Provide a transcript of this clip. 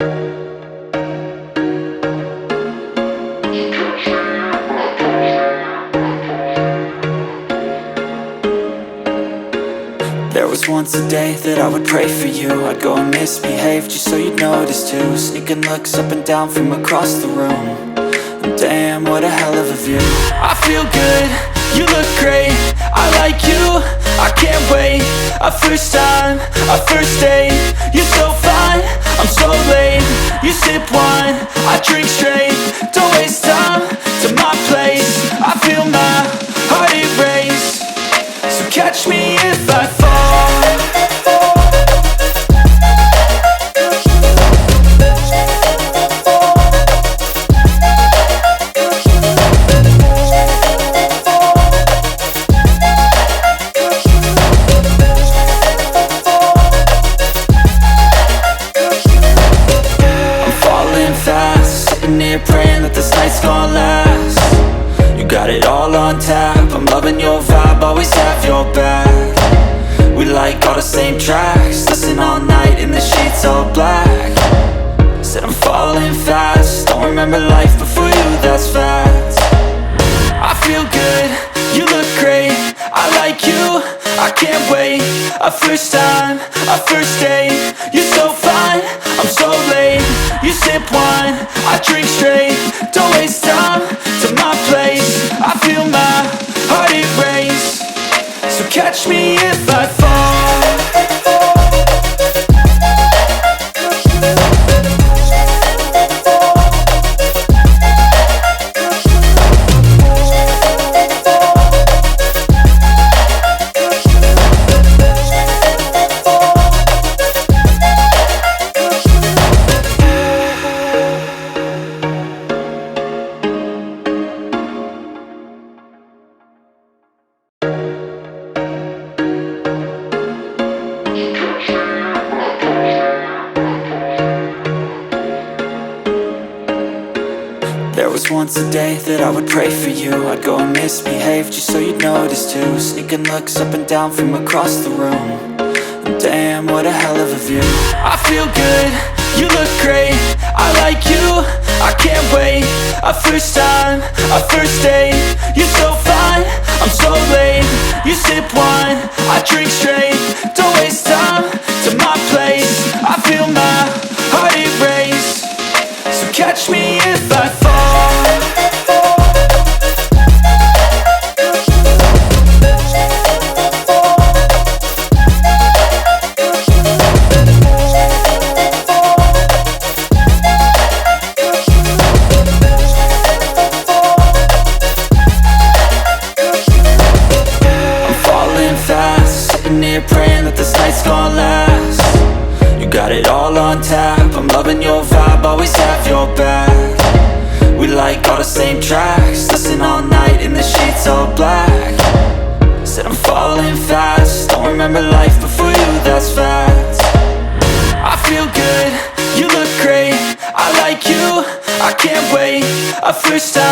There was once a day that I would pray for you. I'd go and misbehave just so you'd notice too. Sneaking looks up and down from across the room. And damn, what a hell of a view. I feel good, you look great, I like you, I can't wait. A first time, a first date. You're so fine, I'm so late. You sip wine, I drink straight. Don't waste time to my place. I feel my heart erase. So catch me if I fall. I'm falling fast, sitting here praying that this night's gonna last. You got it all on tap, I'm loving your vibe, always have your back. We like all the same tracks, listen all night in the sheets all black. Said I'm falling fast, don't remember life before you, that's fact. I feel good, you look great, I like you, I can't wait. A first time, a first date. You're so fine, I'm so late. You sip wine, I drink straight. Don't waste time to my place. I feel my heart erase. So catch me if I fall. There was once a day that I would pray for you. I'd go and misbehave just so you'd notice too. Sneaking looks up and down from across the room. And damn, what a hell of a view. I feel good, you look great, I like you, I can't wait. A first time, a first date. You're so fine, I'm so late. You sip wine, I drink straight. Don't waste time to my place. I feel my heart erase. So catch me if I fall. Praying that this night's gonna last. You got it all on tap, I'm loving your vibe, always have your back. We like all the same tracks, listen all night in the sheets all black. Said I'm falling fast, don't remember life before you, that's fact. I feel good, you look great, I like you, I can't wait. A first time